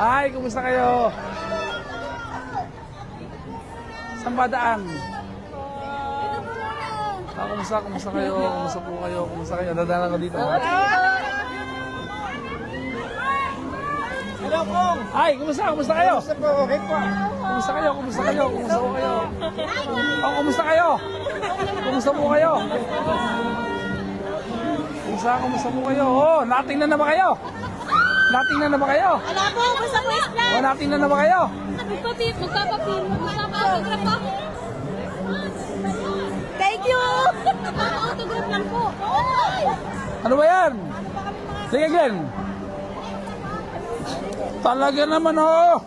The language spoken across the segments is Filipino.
Hi, kumusta kayo? Saan ba daan? Kumusta kayo? Kumusta po kayo? Kumusta kayo? Dadaan ko dito. Hello, Kong! Hi, kumusta kayo? Kumusta po? Okay po. Kumusta kayo? Kumusta kayo? Kumusta po kayo? Oh, kumusta kayo? Kumusta po kayo? Kumusta po kayo? Oh, natingnan na ba kayo? Natingnan na ba kayo? Wala po, basta west lang. Oh, natingnan na ba kayo? Magpapapirma pa. Thank you! Magpapa-autograph lang po. Ano ba yan? Sige, Glenn. Talaga naman, oh.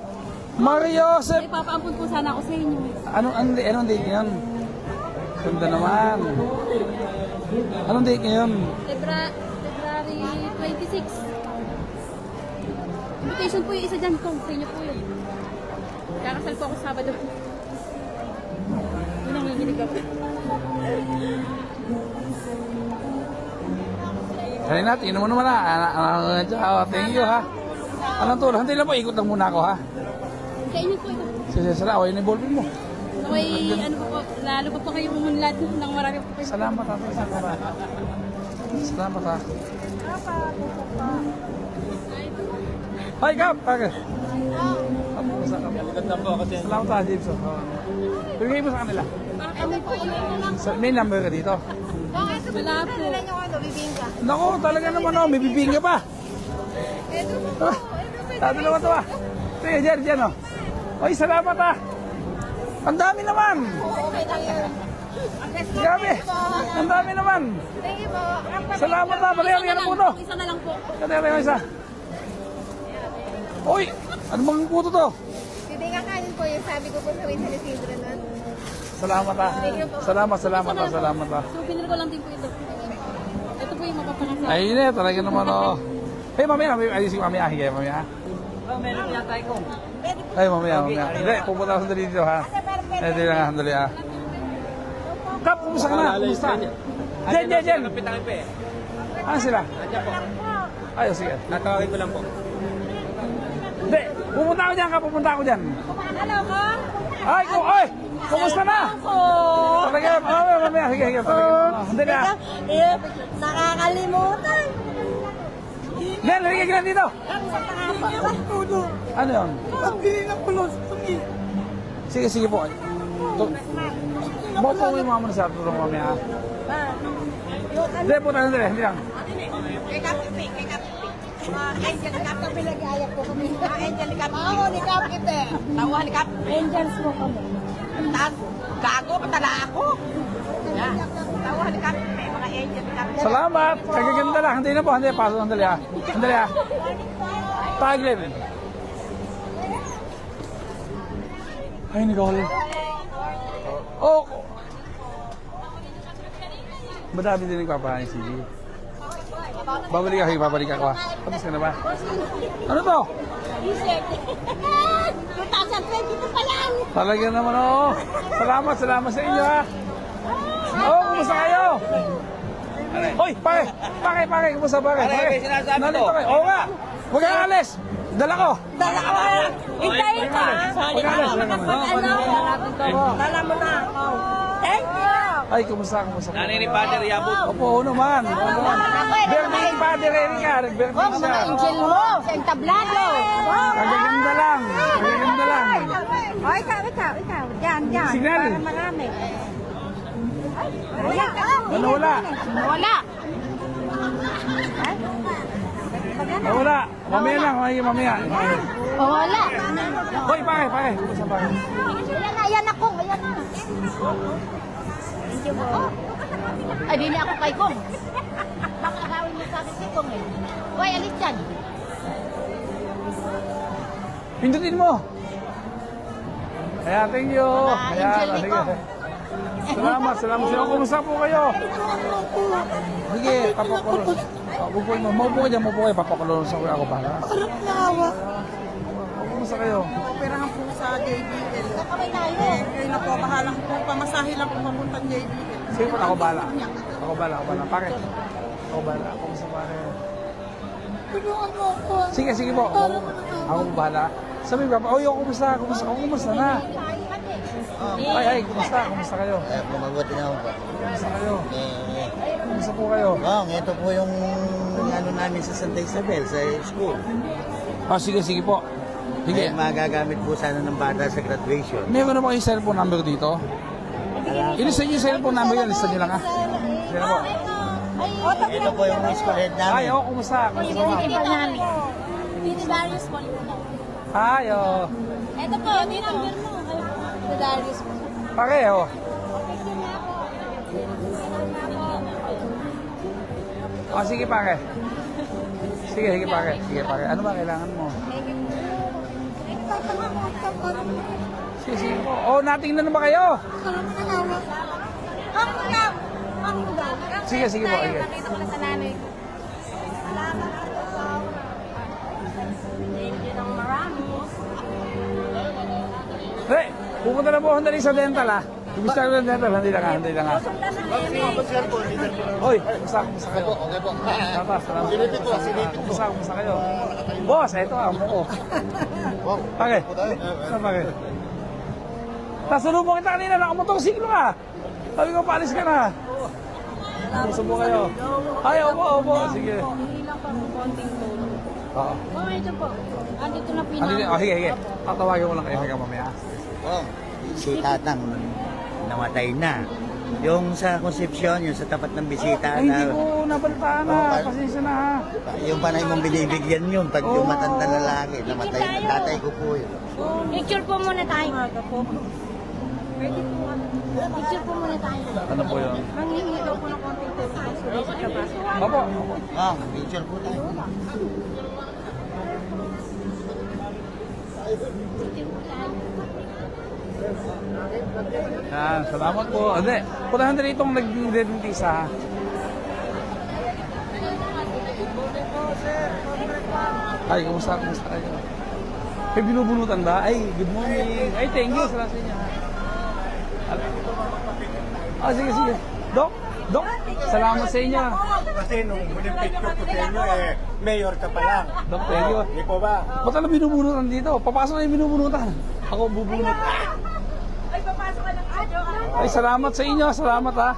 Mario Joseph. Ipapaampun po sana ako sa inyo. Anong date ngayon? Ganda naman. Anong date ngayon? February 26. Invitation po yung isa dyan kung sa inyo po yun. Kakasal po ako Sabado. Yun ang hihilig ako. Kaya natin, inom mo naman na. Thank you, ha. Anong tulad? Hantay lang po, ikot lang muna ako, ha. Sa inyo po ito. Sige, salaw, yun yung ballpen mo. Okay, ano po, lalo pa po kayo umunlad ng marami po kayo. Salamat, ha. Salamat, ha. Hi, Kap! Bakit? Ganda po kasi. Salamat, ha, James. Bigay mo sa kanila. May number ka dito. Wala po. Naku, talaga naman, oh. May bibingga pa. Dalawa to, ah. Sige, dyan, oh. Oy, salamat, ha. Ang dami naman. Grabe. Ang dami naman. Salamat, ha. Balihan yan ang puto. Isa na lang po. Kaya isa. Oy, ano bang puto to? Hindi nga kanin po yung sabi ko po sa San Isidro nun. Salamat, ha. Salamat, ha. So, pinili ko lang din po ito. Ito po yung mapapangasal. Ayun eh, talaga naman, oh. Hey, mamaya, ayusin ko mamaya. Higay, mamaya, ha. Oh, meron niya tayo, Kong. Ay, mamaya. Hindi, pupunta ako sandali dito, ha. Hindi lang, sandali, ha. Kap, kumusta ka na? Kumusta? Jen. Kapitang Ipe. Ah, sila? Nandiyan po. Ay, sige. Natawagin ko lang po. Hindi, pupunta ako dyan, Kap. Pupunta ako dyan. Hello, ka? Ay, kumusta na? Talaga, mamaya. Sige. Hindi na. Nakakalimutan. Nen, nalagay ka dito. Ano yun? Pagpili ng pulos. Sige po. Baka po yung mama na sa tulong mamaya, ha. Hindi po, hindi lang. Kay Kapipi. Angel ni Kapipi nag-ayap po kami. Angel ni Kapipi. Ako ni Kapipi. Tawa ni Kapipi. Angels po kami. Gago, patala ako. Yan. Tawa ni Kapipi. Mga angel ni Kapipi. Salamat. Kagaganda lang. Hindi na po. Hindi. Pasok. Sandali, ha. Sandali, ha. Taglim. Ay, Nicole. Oh. Madami din nagpapahain si G. Babalik ako, ha. Tapos ka na ba? Ano to? 2022 pa lang. Talaga naman, oh. Salamat sa inyo, ha. Oh, kumusta kayo? Hoy, pare, kumusta pare? May sinasabi Nandito ko. kayo. Oo nga. Huwag kang alis. Dala ko. Hintayin ka. Huwag kang alis. Dala mo na. Thank you. Ay, kumusta? Nanay ni Father Yabut. Opo, naman. Birthday ni Padre Erika. Nag-birthday siya. Angel mo. Sa entablado. Kagaganda lang. O, ikaw. Diyan. Signal. Para marami. Wala. Nawala. Nawala. Mamaya lang. Mamaya. Wala. Hoy, pare. Kumusta pare? Ayan ako. Ay, di na ako kay Kong. Baka agawin mo sa akin si Kong eh. Hoy, alis dyan. Pindutin mo. Ayan, thank you. Angel ni Kong. Salamat. Kumusta po kayo? Sige, papakulong. Maupo ka dyan, papakulong sa kuya ako para. Harap na awa. Kumusta kayo? Operahan po sa JBL. Kakaway tayo. Kayo na po, bahalang po, pamasahe lang po papuntang JBL. Sige po, ako bala. Pare. Ako bala. Kumusta pare? Tulungan mo ako. Sige, sige po. Ako po bahala. Sabi ba, oy, kumusta? Kumusta? Kumusta na? Ay, kumusta? Kumusta kayo? Mabuti na ako po. Kumusta kayo? Kumusta po kayo? Ito po yung ano namin sa Santa Isabel, sa school. Sige, sige po. Sige. Magagamit po sana ng bata sa graduation. Meron na ba kayong cellphone number dito? Ilista niyo yung cellphone number yan. Lista niyo lang ha. Sige na po. Ito po yung school head namin. Ay, kumusta? Kumusta po? Dito Darius po. Ay, Ito po, may number mo. Dito Darius po. pareho. Sige pare. Sige, sige pare. Sige pare. Ano ba kailangan mo? Sige, sige po. Natingnan na ba kayo? Sige, sige po. Sige. Nakita ko na sa nanay ko. Thank you ng marami. Hey, pupunta na po ako dali sa dental ha. Gusto ko ng dental. Hindi lang ha. Hindi lang ha. Hoy, kumusta kayo? Okay po. Tata, salamat. Kumusta kayo? Boss, ito amo ko. Pare. Saan pare? Nasunod mo kita kanina, nakamotorsiklo ka. Sabi ko, paalis ka na. Kumusta po kayo? Ay, opo. Sige. Hilang pa ng konting tulong. Oo. Ito po. Andito na Sige. Tatawagin ko lang kayo hanggang mamaya. Si Tatang namatay na. Yung sa Concepcion, yung sa tapat ng bisita. Ay, hindi ko nabaltaan na. Pasensya na ha. Yung panay mong binibigyan yun pag yung matanda lalaki, namatay na. Tatay ko po yun. Picture po muna tayo. Picture po muna tayo. Ano po yun? Manghihingi daw po ng konting tulong. Sulit ka ba? Opo. Picture po tayo. Yan, salamat po. Hindi, punahan din itong nag-dentista ha. Ay, kumusta kayo? May binubunutan ba? Ay, good morning. Ay, thank you. Salamat sa inyo. Sige. Dok, salamat sa inyo. Kasi nung huling picture ko sa inyo, mayor ka pa lang. Dok, thank you. Hindi po ba? Ba't alam binubunutan dito? Papasok na yung binubunutan. Ako bubunot. Ay, papasok ka ng adyo. Ay, salamat sa inyo. Salamat ha.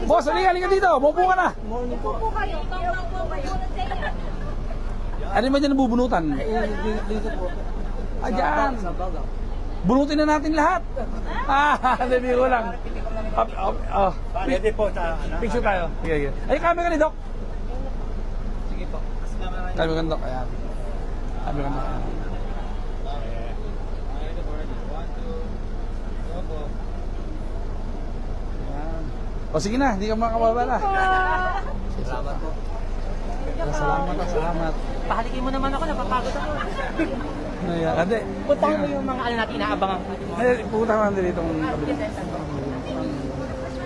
Boss, halika dito. Maupo ka na. Upo po kayo. Upo kayo. Ano ba dyan nabubunutan? Dito po. Diyan. Bunutin na natin lahat. Hindi ko lang. Pwede po sa Picture tayo. Sige. Ay, kami ka ni Doc. Sige po. Kami ka ni Doc. Ayan. Kami ka ni Doc. Ayan. O sige na, hindi ka makakababala. Salamat po. Salamat. Pahalikin mo naman ako, napapagod ako. Ayan, ade. Puntahan mo yung mga natin inaabangan ko. Ay, pupunta ka natin dito.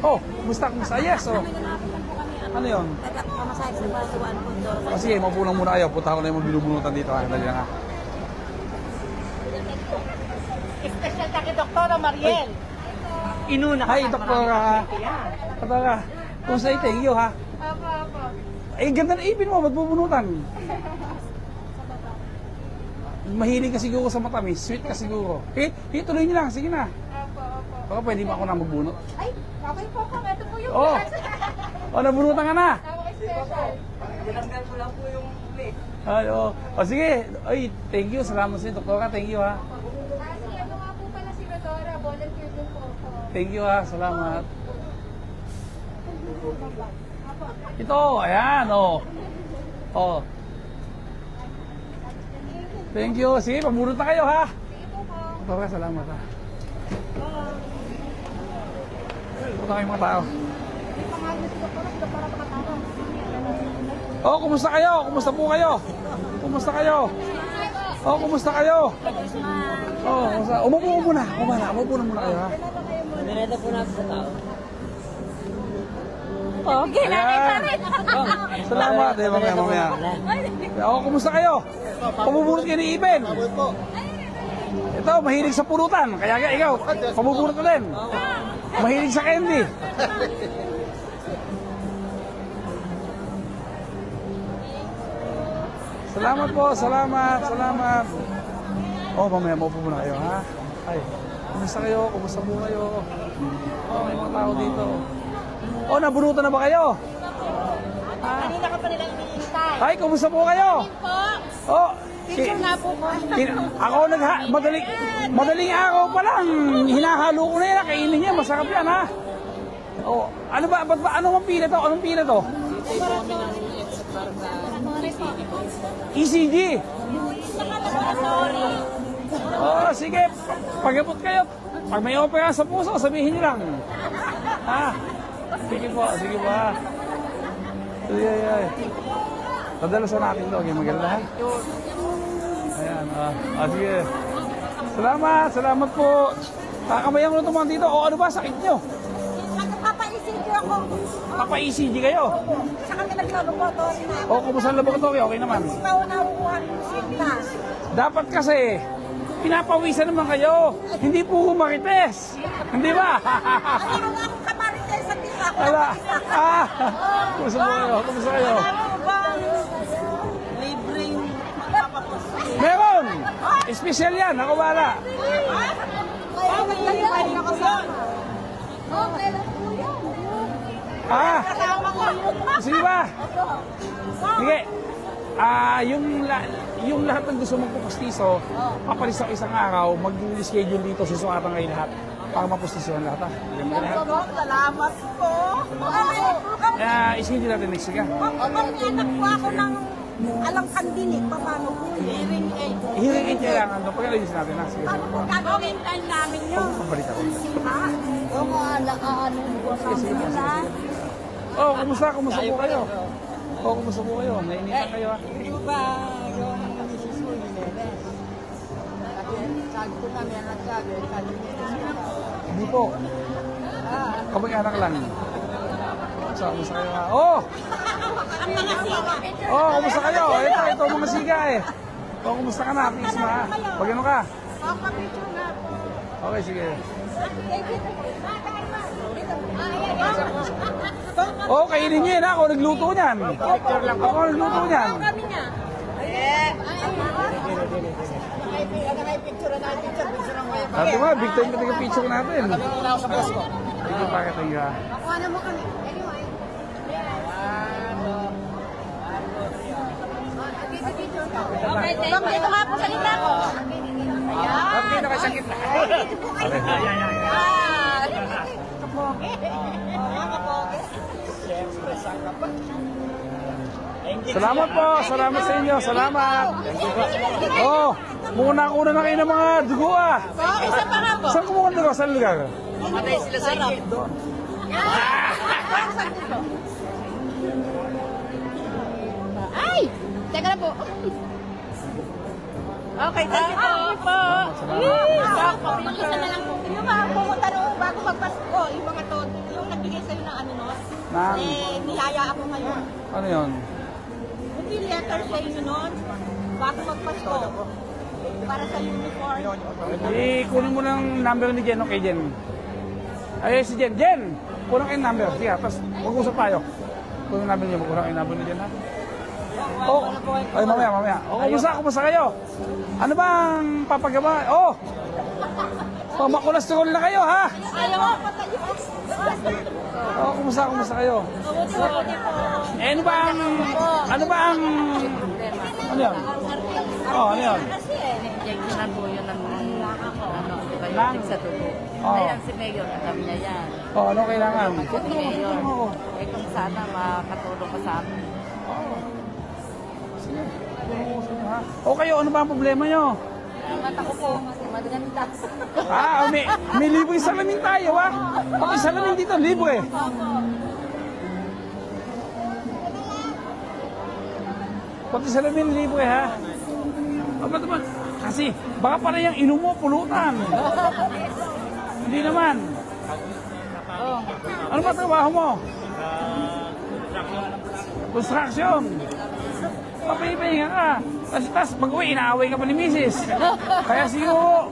Oh, kumusta? Yes, oh. Ano yun? Pamasahe sa Basuan po. Sige, maupo lang muna kayo. Punta ko na yung binubunutan dito. Dali lang ha. Special na kay Doktora Mariel. Inuna ka. Hi, Doktora. Doktora. Kumusta ito? Thank you ha. Ganda na ipin mo. Ba't bubunutan? Mahilig ka siguro sa matamis. Sweet ka siguro. Tuloy niyo lang. Sige na. Baka pwede ba ako na magbunot? Ay, okay po po. Ito po yung Oh! Nabunutan ka na. special. Bilanggan ko lang po yung plate. Ay, sige. Ay, thank you. Salamat sa inyo, Doktora. Thank you ha. Kasi ano nga po pala si Rodora. Volunteer din po ako. Thank you ha. Salamat. Ito, ayan, oh. Thank you. Sige, pabunot na kayo ha. Doktora, salamat ha. Punta kayong mga tao. Oh, kumusta kayo? Kumusta po kayo? Kumusta kayo? Oh, kumusta kayo? Oh, kumusta? Umupo muna. Umupo na muna kayo ha. Nireda po natin sa tao. Okay, Ayan. Salamat eh, mamaya. Oh, kumusta kayo? Pamubunot kayo ni Iben. Ito, mahilig sa pulutan. Kaya ikaw, pamubunot ka din. Mahilig sa candy. Salamat po, salamat, salamat. Oh, mamaya maupo muna kayo, ha? Ay, kumusta kayo? Kumusta po kayo? Oh, may mga tao dito. Oh, nabunutan na ba kayo? Kanina ka pa nilang iniintay. Ay, kumusta po kayo? Oh, Picture nga po po. ako madaling araw pa lang. Hinahalo ko na yan, kainin niya, masarap yan, ha? Oh, ano ba, anong pila to? Anong pila to? ECG. Oh, sige, pag-abot kayo. Pag may opera sa puso, sabihin niyo lang. Ha? Sige po, sige po, ha? Ay. Padalasan natin to, okay, maganda, ha? Ayan, sige. Salamat po. Kakamayan ko na tumang dito. O, ano ba, sakit nyo? Nagpapa-ECG ako. Papa-ECG kayo? Sa kami naglaboratory na. O, kumusta ang laboratory? Okay naman. Ikaw na kukuha ng signas. Dapat kasi, pinapawisan naman kayo. Hindi po humarites. Hindi ba? Ano nga akong kamarites sa tisa ko. Wala. Kumusta po kayo? Kumusta kayo? Ano bang libreng magpapapos? Meron! Espesyal yan. Ako wala. Ay, naglalipay na kasama. Okay lang po yan. Kasama ko. Sige ba? Sige. Yung lahat ng gusto magpupustiso, papalis ako isang araw, mag-schedule dito, susukatan kayo lahat para mapustisohan lahat. Salamat po. Schedule natin next week. Kung anak po ako ng alam kandinig, paano po? Hearing aid. Hearing aid kailangan doon. Pag-alis natin na. Sige. Ano po gagawin tayo namin yun? Pabalita ko. Ha? Oo nga, ano po sa Oh, kumusta? Kumusta po kayo? Oh, kumusta po kayo? Nainitan kayo, ha? Di ba yung Mrs. Uli Nene? Sabi ko namin ang nagsabi, sabi niya. Hindi po. Kamag-anak lang. Kumusta kayo, ha? Oh! Oh, kumusta kayo? Ito mga siga, eh. Oh, kumusta ka na? Please, ma. Pag ano ka? Picture na po. Okay, sige. Oh, kainin niyo yun, ha? Ako nagluto niyan. Ako nagluto niyan. Kami na. Ate ma, big time ka picture natin. Dito pa kita yun, ha? Kuha mo kami. Anyway. Okay, thank you. Dito nga po sa gitna ko. Ayan. Dito ka sa gitna. Salamat po, salamat sa inyo, salamat. Oh, muna na kayo ng mga dugo, ah. Isa pa nga po. Saan kumuha ng dugo? Saan lugar? Mamatay sila sa inyo. Doon. Ay! Teka na po. Okay, thank you po. Mag-isa na lang po. Yung mga pumunta noon bago magpasko, yung mga to, yung nagbigay sa'yo ng ano no? Nang, Niyaya ako ngayon. ano yun? Hindi letter sa inyo noon, bago magpasko. Para sa uniform. Kunin mo ng number ni Jen, okay, Jen? Ay, si Jen. Jen! Kunin kayo ng number. Sige, tapos mag-usap tayo. Kunin number niyo, kunin kayo number ni Jen, ha? Oh, ay, mamaya. Oh, kumusta kayo? Ano bang papagawa? Oh! Makulas-turol na kayo, ha? Ayaw ako patayo. Oh, kumusta kayo? Eh, ano ba ang... Ano yan? Oh, ano yan? Injection na po yun ng Lang. sa dugo. Oo. Ayan si Mayor, alam niya yan. Oh, ano kailangan? Si Mayor, Oo. eh kung sana makatulong ka sa amin. Sige. O kayo, ano ba ang problema nyo? Mata ko po, maganda. May libre salamin tayo, ha? Pag salamin dito, libre. Pag salamin, libre, ha? Ba't naman? Kasi, baka pala yung inom mo, pulutan. Hindi naman. Ano ba trabaho mo? Construction. Papahinga ka. Tapos mag-uwi, inaaway ka pa ni Mrs. Kaya siguro,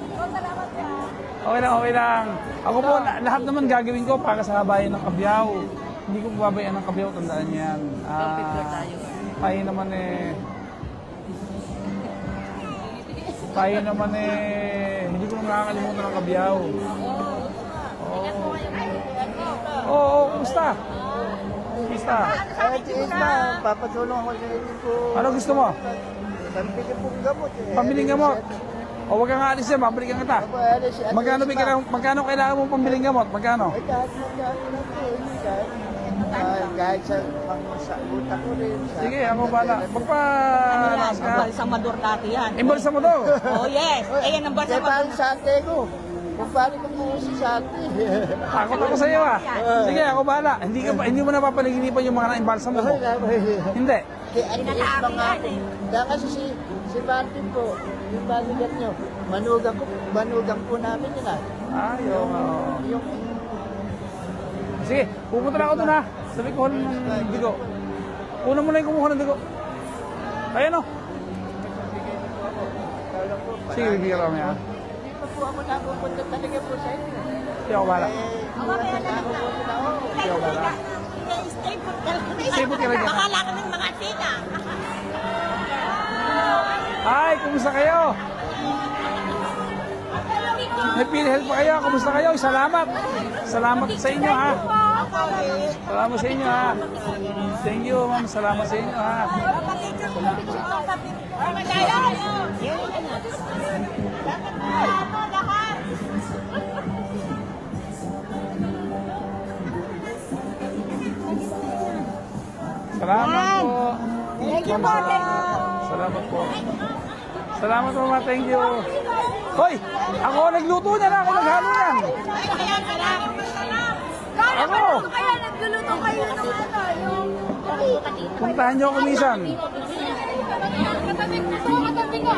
okay lang. Ako po, lahat naman gagawin ko para sa bayan ng Cabiao. Hindi ko babayan ng Cabiao, tandaan niyan. Kaya naman Tayo naman hindi ko na nakakalimutan ang Kabiyaw. Oo, kumusta? Kumusta? Papatulong ako sa inyo po. Ano gusto mo? Pambili pong gamot. Pambiling gamot? O wag kang aalis yan, babalikan kita. Magkano kailangan mo pambiling gamot? Magkano? Kahit magkano na po. Kahit sa utak ko rin. Sige, ako bala. Magpa-alas ka. Balsamador dati yan. Imbalsa mo daw. Oh yes. Ayan ang Kaya balsamador. parang sa ate ko. Kung paano ko po si sa ate. Takot ako sa iyo ah. Sige, ako bala. Hindi mo napapaliginipan yung mga naimbalsa mo. Hindi. Kaya at least mga... Dahil kasi si Martin po, yung balikat nyo, manugang po namin yun ah. Yung... Sige, pupunta na ako doon ha. Sabi ko ng dugo. Una mo na yung kumuha ng dugo. Ayan o. Sige, bibigyan kami ha. Hindi pa po ako napupunta talaga po sa inyo. Sige, ako bala. Sige, ako bala. Stay put ka lang dyan. Akala ka ng mga atina. Hi, kumusta kayo? May PhilHealth pa kayo? Kumusta kayo? Salamat. Salamat sa inyo ha. Salamat sa inyo ha. Thank you ma'am. Salamat sa inyo ha. Salamat po. Thank you po. Salamat po. Salamat po ma'am. Thank you. Hoy! Ako nagluto niyan. Ako naghalo niyan. Ako! Kaya nagluluto kayo ng yung... Puntahan niyo ako minsan. Katabi ko.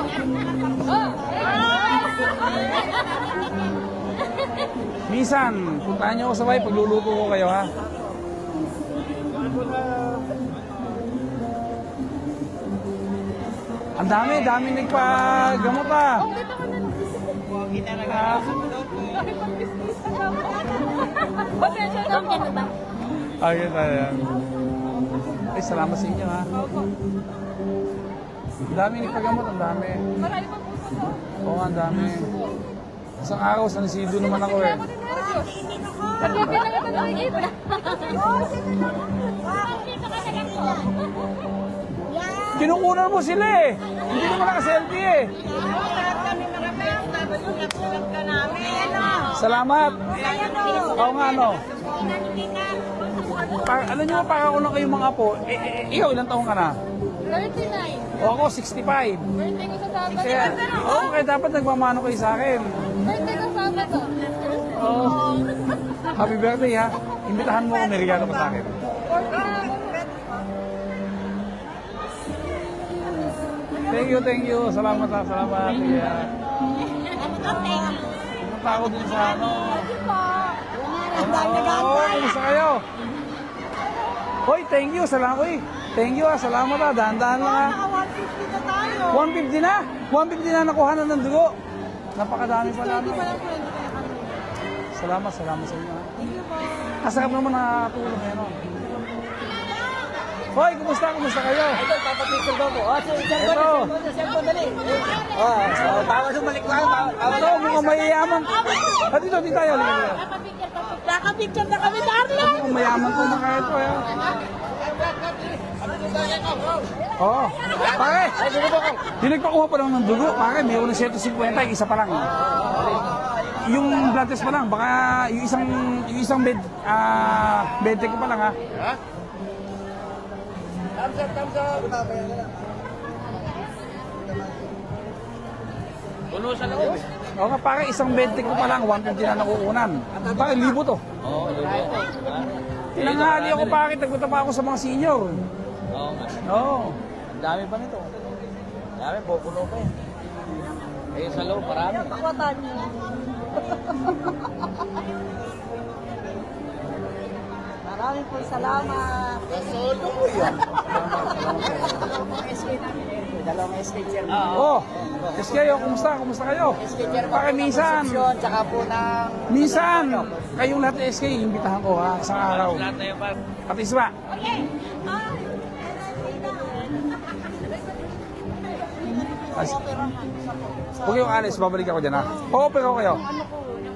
Minsan, puntahan niyo ako sabay pagluluto ko kayo ha. Ang dami nagpagamot ha. Pasensya na po. Ayun tayo. Ay, salamat sa inyo ha. Ang dami nagpagamot, ang dami. Marami pa po po. Oo, ang dami. Isang araw, sa nasido naman ako eh. Nagbibilang ito ng ibra. Kinukunan mo sila eh. Hindi naman nakaselfie eh. Salamat. Oo nga ano. Alam nyo, para ako lang kayong mga apo. Ikaw, ilang taong ka na? 39. O ako, 65. Birthday ko sa Sabado. Kaya, kaya dapat nagmamano kayo sa akin. Birthday ko sa Sabado. Oh. Happy birthday ha. Imbitahan mo ako, may regalo ka sa akin. Thank you. Salamat ha, salamat. Yeah. Pumunta ako dun sa ano. Kumusta kayo? Hoy, thank you. Salamat. Hoy, thank you ha. Salamat ha. Dahan-dahan lang ha. 150 na? 150 na nakuha na ng dugo. Napakadami pa namin. Salamat sa inyo ha. Asarap naman nakatulong yan o. Hoy, kumusta kayo? Ito, papapicture ko po. Ito. Cellphone dali. Bawa sumalik lang. Ito, mukhang mayayaman. Dito tayo. Nakapicture na kami, Darla. Mukhang mayaman ko mga ito. Oo. Pare, yung nagpakuha pa lang ng dugo, pare, may unang 150, isa pa lang. Yung blood test pa lang, baka yung isang bed check ko pa lang ha. Thumbs up. Puno sa loob. Oo nga, pare, isang bed check ko pa lang, 150 na nakukunan. Pare, libo to. Oo, libo. Tinanghali ako, pare, nagpunta pa ako sa mga senior. Oo nga. Oo. Ang dami pa nito. Ang dami, pupuno pa yan. Eh, sa loob, marami. Maraming po salamat. Solo po yan. Dalawang SK chairman. Oh, kayo, kumusta kayo? Pare, minsan, Tsaka po ng... minsan, kayong lahat ng SK, imbitahan ko ha, isang araw. Lahat na yung par. Pati isba. Huwag yung alis, babalik ako dyan ha. O-opera ko kayo.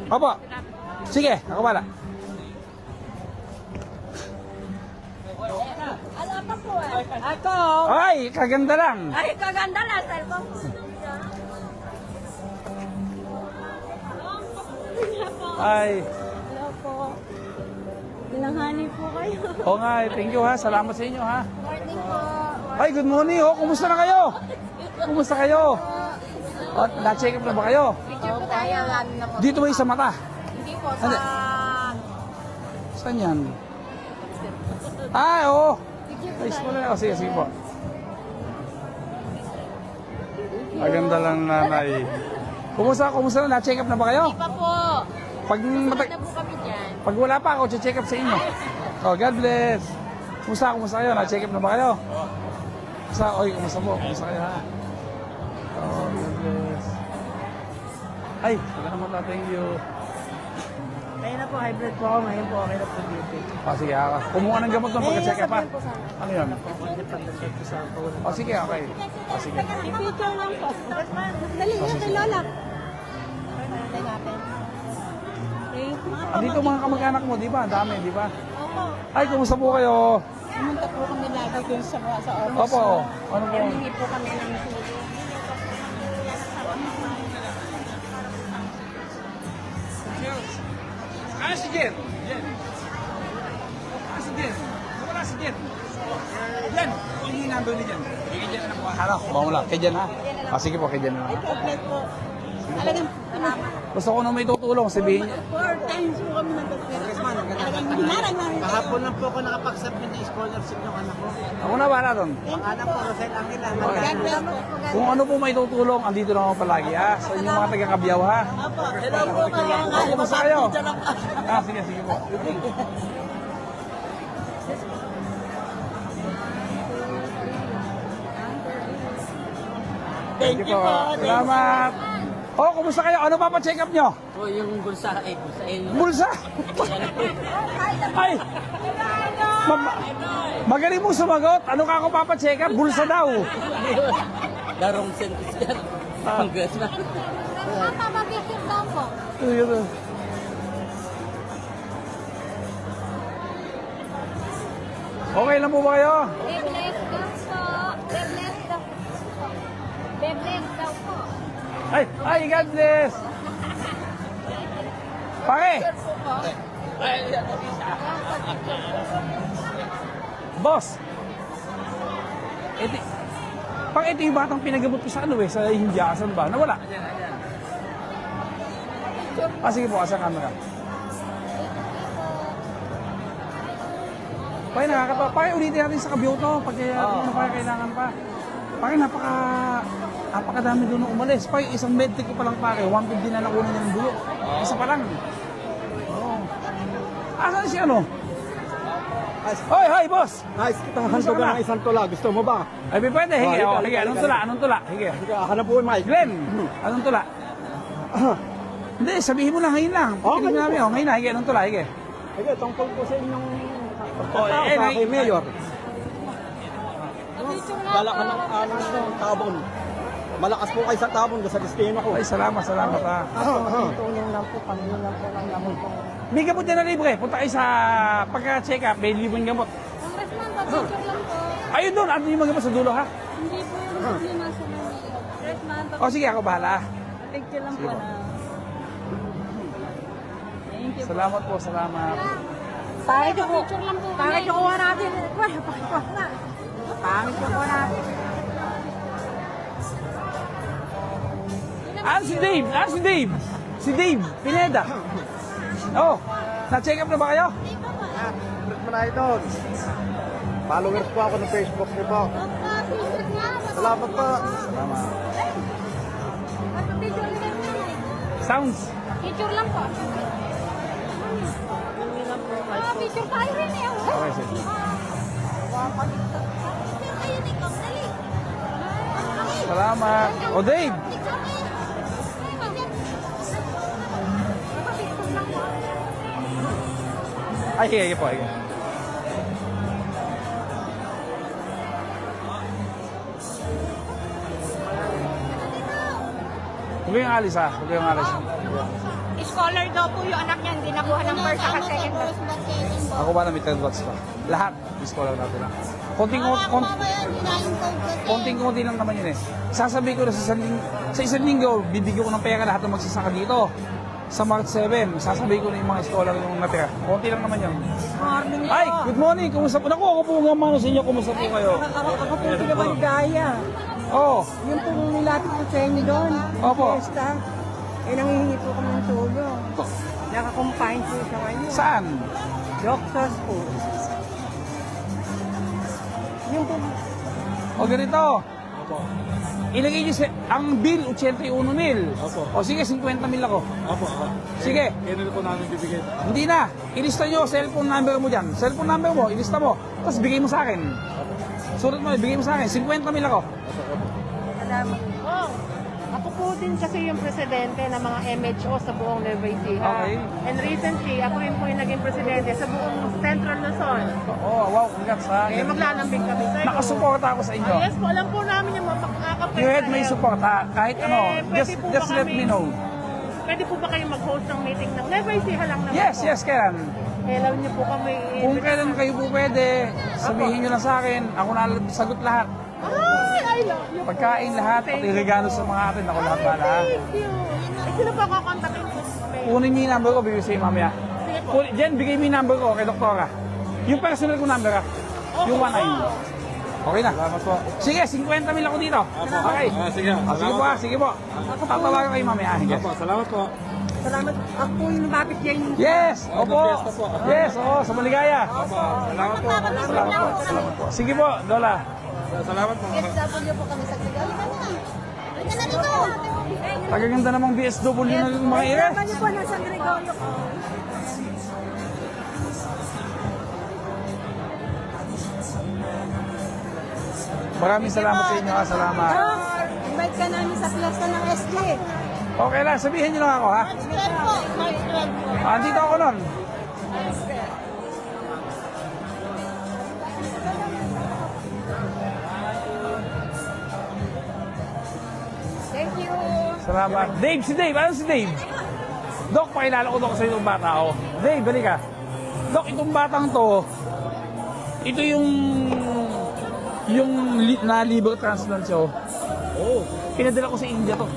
Opo. Sige, ako bala. Ano pa po eh? Ako! Ay, kaganda lang. Ay, kaganda na, cellphone. Ay, Hello po. Binanghani po kayo. oo nga, thank you ha. Salamat sa inyo ha. Morning po. Ay, good morning ho. Kumusta na kayo? Kumusta kayo? At na-check up na ba kayo? Picture po tayo. Dito ba yung sa mata? Hindi po, Ano? Saan yan? Ah, oo. Ay, small na. Sige, sige po. Maganda lang nanay. Kumusta na? Na-check up na ba kayo? pa po. Pag, Na po kami dyan. pag wala pa ako, check up sa inyo. Oh, God bless. Kumusta kayo? Na-check up na ba kayo? Kumusta po? Kumusta kayo ha? Oh, God bless. Ay, salamat na. Thank you. Ngayon na po, hybrid po ako. Ngayon po, okay na po dito. Sige ha. Kumuha ng gamot ng pagka-check up ha. Ano yun? Sige, okay. Sige. Picture lang po. Dali nga kay Lola. Andito mga kamag-anak mo, di ba? Ang dami, di ba? Opo. Ay, kumusta po kayo? Pumunta po kami lagi dun sa office. Opo. Ano po? Hindi po kami ng tulong. Ah, si Jen. Jen. Ah, si Jen. Wala si Jen. Jen. Hindi nandun ni Jen. Kay Jen na lang po. Ano? Bawang lang. Kay Jen ha? Sige po, kay Jen na lang. Talagang Gusto ko na may tutulong, sabihin niya. 4 times po kami Talagang hinarang namin. Kahapon lang po ako nakapag-submit ng scholarship ng anak ko. Ako na bala doon. Ang anak ko, Rosel Angela. God bless po. Kung ano po may tutulong, andito na ako palagi ha. Sa inyong mga taga-Kabyaw ha. Hello po, mga Kumusta kayo? Sige, sige po. Thank you po. Salamat. Oh, kumusta kayo? Ano pa pa-check up nyo? Po, yung bulsa Bulsa? Ay! Magaling mo sumagot. Ano ka ako papacheck up? Bulsa daw. Darong sentis yan. Congressman. Papapapicture daw po. Okay lang po ba kayo? Bebless daw po. Bebless daw po. Bebless daw po. Ay, God bless. Pare. Boss. Ito yung batang pinagamot ko sa sa India. Asan ba? Nawala. Sige po, asa camera. Pare, nakakatawa. Pare, ulitin natin sa Kabyaw to. Pag kailangan pa. Pare, napakadami doon na umalis. Pare, isang medtech ko pa lang pare. 150 na nakunin niya ng dulo. Isa pa lang. Oh. Asan si ano? Hoy, hoy, boss! Nice, kitang handog ng isang tula. Gusto mo ba? Ay, pwede. Hige, hige. Anong tula? Anong tula? Hige. Hanap po yung mic. Glenn, anong tula? Hindi, sabihin mo lang ngayon lang. Pakinig mo namin. Ngayon na, hige. Anong tula? Hige. Sige, tungkol po sa inyong Oh, pagkatao sa kay Mayor. Dala Dala ka ng tabon. Malakas po kayo sa tabon sa destino ko. Ay, salamat ha. Tulong lang po, pangilong lang po ng gamot ko. May gamot yan na libre. Punta kayo sa pagka-check up. May libreng gamot. Congressman, papicture lang po. Ayun doon. Ano yung mga gamot sa dulo ha? Hindi po yung problema sa mga. Congressman, O sige, ako bahala. papicture lang po na. Thank you. Salamat po, salamat. Pangit yung picture lang po. Pangit yung kuha natin. Pangit yung kuha natin. Si Dave? Si Dave? Si Dave Pineda. Oh, na-check up na ba kayo? Congressman Idol. Followers po ako ng Facebook niyo po. Salamat po. Salamat. Picture lang po. Sounds. Picture lang po. Picture tayo rin eh. Okay, sige. Salamat. O Dave. Ay, hige po, hige. Huwag kayong alis ha. Huwag kayong alis. Scholar daw po yung anak niya, hindi nakuha ng first at second batch. Ako ba na may 10 watts pa? Lahat. Scholar natin lang. Konting-konti lang naman yun eh. Sasabihin ko na sa isang linggo, bibigyan ko ng pera lahat ng magsasaka dito. Sa March 7, sasabihin ko na yung mga scholar yung natira. Konti lang naman yun. Morning po. Ay, good morning. Kumusta po? Naku, ako po nga mano sa inyo. Kumusta po kayo? Ako po pinamaligaya. Oh, Yung po nilapit ko sa inyo doon. Opo. Fiesta. Eh, nangihingi po kami ng tulong. Nakakumpine po sa kanya. saan? Doctors po. Yung po, O ganito. Ilagay niyo ang bill, 81 mil. O sige, 50 mil ako. Sige. Kailan po namin bibigyan? Hindi na. Ilista nyo cellphone number mo dyan. Cellphone number mo, ilista mo. Tapos bigay mo sa akin. Sulat mo, bigay mo sa akin. 50 mil ako. salamat. Oh, ako po din kasi yung presidente ng mga MHO sa buong Nueva Ecija. Okay. And recently, ako rin po yung naging presidente sa buong Central Luzon. Oh, wow, congrats ha. Eh, maglalambing kami sa'yo. Nakasuporta ako sa inyo. Yes po, alam po namin yung makakapit. You had may support ha. Kahit ano, pwede po ba just let kami- me know. Pwede po ba kayo mag-host ng meeting ng Nueva Ecija lang naman Yes, po? yes, kailan. Kailan niyo po kami Kung kailan kayo po pwede, sabihin nyo lang sa akin. Ako na sagot lahat. Ay, I love you. Pagkain lahat, pati regalo sa mga atin. Ako lahat pala. Thank you. Eh, sino pa kakontakin ko? Kunin niyo yung number ko, bigay sa'yo mamaya. Sige po. Jen, bigay mo yung number ko kay Doktora. Yung personal ko number ha. Yung 19. Okay na. Salamat po. Sige, 50 mil ako dito. Okay. Sige. Sige po ha, sige po. Tatawagan kayo mamaya. Sige. Salamat po. Salamat. Ako po yung lumapit dyan. Yes! Opo! Yes! Oo, sa Maligaya. Salamat po. Salamat po. Sige po, Lola. Salamat po. SW po kami sa Tigal. Halika na dito! Tagaganda namang BSW na yung mga ire. Salamat niyo po na San Gregorio ko. Maraming salamat sa inyo ha. Salamat. Invite ka namin sa fiesta ng SG. Okay lang, sabihin niyo lang ako ha. Andito ako nun. Thank you! Salamat. Dave, si Dave. Ano si Dave? Dok, pakilala ko doon sa itong bata ako. Dave, balik ka. Dok, itong batang to, ito yung na liver transplant siya. Oh. Pinadala ko sa India to.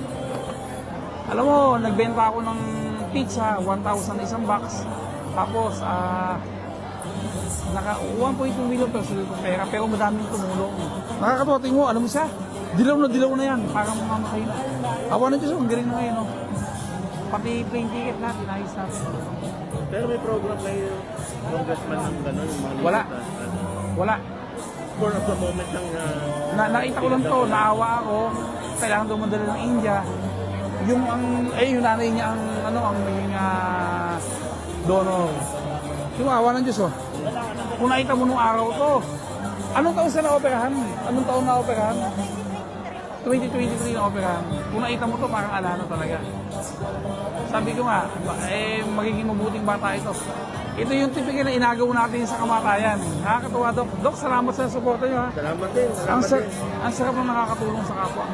Alam mo, nagbenta ako ng pizza, 1,000 isang box. Tapos, naka 1.2 million pesos yung pera, pero madaming tumulong. Nakakatawa, tingin mo, alam mo siya, dilaw na yan, parang mamamatay na. Awa na Diyos, ang galing na ngayon, no? Pati plane ticket lahat, inayos natin. Pero may program kayo, congressman ng gano'n, yung mga Wala. Wala. For of the moment ng... Nakita ko lang to, naawa ako, kailangan daw madala ng India. Yung nanay niya ang naging donor. Yung awa ng Diyos, oh. Kung nakita mo nung araw to, anong taon siya na-operahan? Anong taon na-operahan? 2023 na-operahan. Kung nakita mo to, parang alano talaga. Sabi ko nga, magiging mabuting bata ito. Ito yung typical na inagaw natin sa kamatayan. Nakakatuwa, Dok. Dok, salamat sa suporta niyo, ha. Salamat din. Ang sarap ng nakakatulong sa kapwa.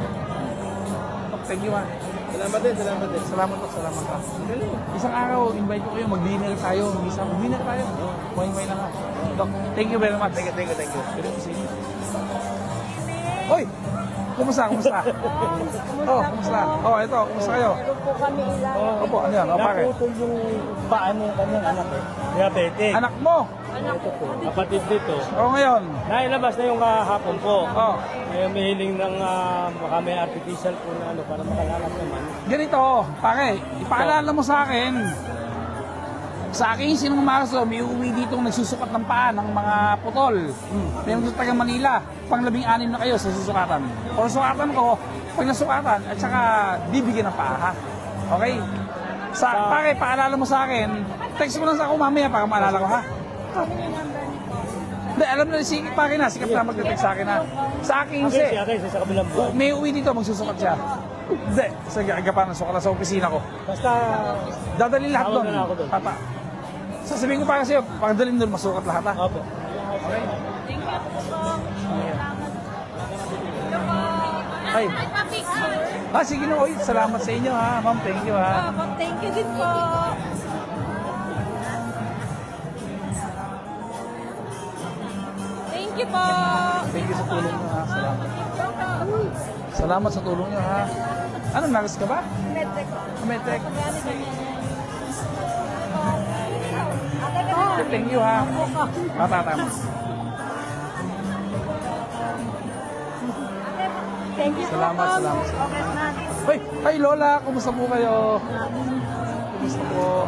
Dok, thank you, ha. Salamat din. Salamat po, salamat pa. Isang araw, invite ko kayo, mag-dinner tayo. Mag-dinner tayo. May na nga. Dok, thank you very much. Thank you. Oy! Kumusta? Kumusta? Kumusta? Ito, kumusta kayo? Meron po kami ilan. Opo, ano yan? Pare. Naputol yung paa ng kanyang anak eh. Diabetic. Anak mo? Ito po. Kapatid dito. Ngayon? Nailabas na yung kahapon po. Oh. Kaya may hiling ng baka may artificial po na para makalalap naman. Ganito, pare, ipaalala mo sa akin. Sa akin, sinong Marso, may uuwi dito nagsusukat ng paa ng mga putol. May mga taga Manila, pang 16 na kayo sa susukatan. O sukatan ko, pag nasukatan, at saka bibigyan ng paa, ha? Okay? Pare, paalala mo sa akin, text mo lang sa ako mamaya para maalala ko, ha? Hindi, alam na si pare na, sikat na mag-text sa akin, ha? Sa akin, Sa kabilang buwan. may uwi dito, magsusukat siya. Hindi, sa agapan ng sukat sa opisina ko. Basta, Dadali lahat Tawag doon. na ako doon. Papa. Sasabihin ko para sa'yo, pagdalhin doon, masukat lahat, ha? opo. Ay, Sige na. Oy, salamat sa inyo ha. Ma'am, thank you ha. Thank you din po. Thank you po. Thank you sa tulong nyo ha. Salamat. Salamat sa tulong nyo ha. Ano, nurse ka ba? Medtech. Thank you ha. Matatama. Thank you Salamat, salamat. Hoy, hi Lola, kumusta po kayo? Kumusta po?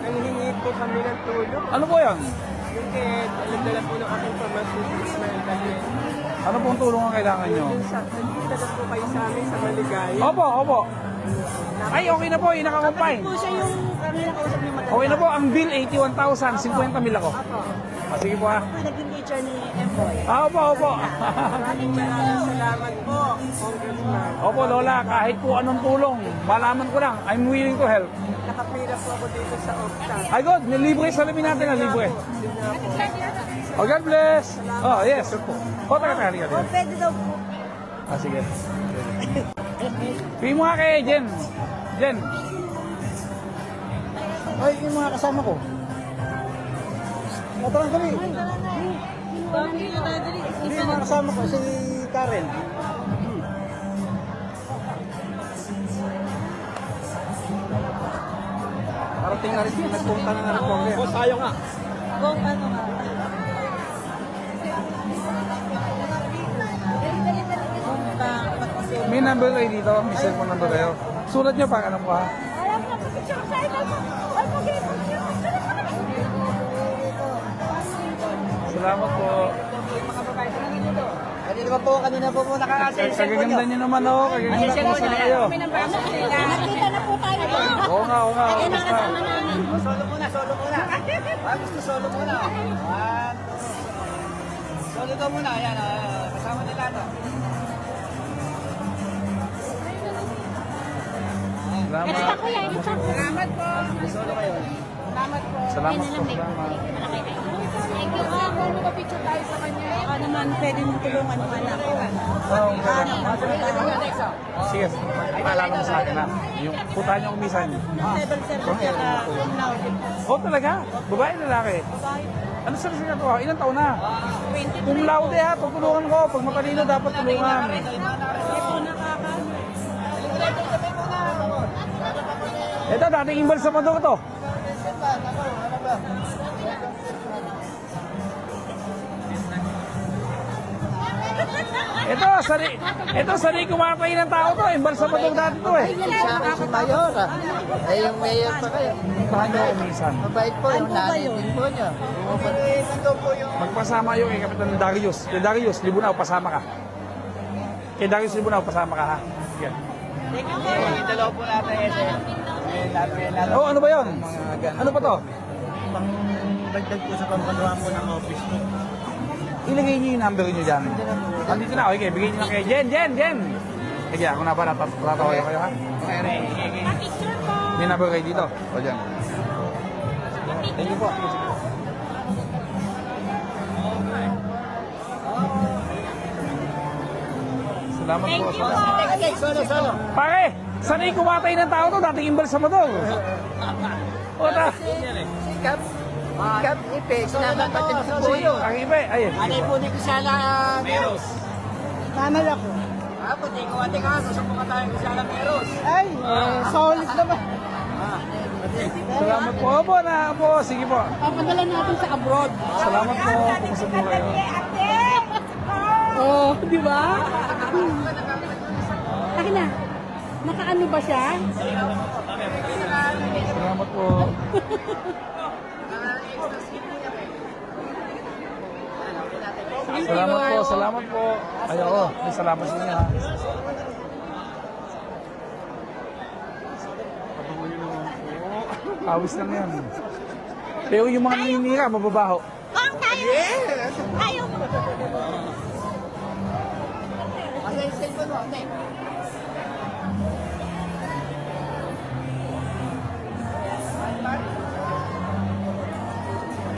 Nanghihingi po kami ng tulong. Ano po yan? Yung alam po ng aking pamangkin Ismael Daniel. Ano pong tulong ang kailangan nyo? Nagkita na po kayo sa amin sa Maligaya. Opo, opo. Ay, okay na po, inaka-combine. po siya yung kanina kausap niyo matanda. Okay na po, ang bill 81,000, 50 mil ako. Sige po ha. Ako yung naging teacher ni Emboy. Opo, opo. Maraming salamat po, Congressman. Opo Lola, kahit po anong tulong, malaman ko lang, I'm willing to help. Nakapira po ako dito sa Okta. Ay God, libre, salamin natin na libre. Oh, God bless. Oh, yes. Oh, taga. Pwede daw po. Sige. Pili mo nga kay Jen. Jen. Ay, yung mga kasama ko. Matarang kami. Hindi, yung mga kasama ko, si Karen. Parating na rin, nagpunta na nga ng Congress. Oh, sayo nga. Kung ano nga. May number kayo dito, may cellphone number kayo. Sulat nyo pa, alam ko ha. Alam na, picture sa ito mo. Ay, pag-picture. Salamat po. Kanina pa po, kanina po naka-assist po nyo. Kagaganda nyo naman oh, kagaganda po sila kayo. Nakita na po tayo. Oo nga, oo nga. Ayun ang Basta. kasama namin. Solo muna, solo muna. Gusto solo muna. Solo ka muna, ayan. Kasama ni Tato. Salamat. Salamat po. Solo kayo. Salamat po. Salamat po. Salamat. Thank you po. Kung magpa-picture tayo sa kanya. Baka naman pwede mong tulungan yung anak ko. Oo, sige, paalala mo sa akin ha. Yung putahan yung umisan. Level 7 tsaka now. Oh, talaga? Babae, lalaki? Ano sa kasi ko? Ilang taon na? 20. Kung laude ha, tutulungan ko. Pag matalino, dapat tulungan. Ito, dating imbal sa mundo ko to. Ito, sari kumakay ng tao to. Imbal sa mundo dati to eh. Sa akin si Mayor. Eh, yung mayor pa kayo. Paano ako umisan? Mabait po yung nanay din po nyo. Magpasama yung kay Kapitan Darius. Kay Darius, Libunaw, pasama ka. Kay Darius Libunaw, pasama ka ha. Sige. Dalawa po natin ese. Oh, ano ba yun? Ano pa to? Pang dagdag po sa pangkaluan po ng office po. Ilagay niyo yung number niyo dyan. Andito na, okay, bigay niyo na kay Jen. Sige, ako na ba natatawayo kayo ha? May number kayo dito. O dyan. Thank you po. Salamat po. Okay, solo. Pare, sanay kumatay ng tao to, dating imbal sa motor. Ota. Kap ipe, sinama pa din si Boyo. Ang iba, ay. Ano po ni Kusala Meros? Tama lang ko. Puti ko ate ka, susupo ka tayo Kusala Meros. Ay, solid naman. Salamat po. Opo na po. Sige po. Papadala natin sa abroad. Salamat po. Kumusta po kayo? Oh, di ba? Akin na. Nakaano ba siya? Salamat po. Salamat po. Ay, oo. May salamat sa inyo ha. Awis lang yan. Pero yung mga naninira, mababaho. Kung tayo. Tayo. Asa yung cellphone mo, ate?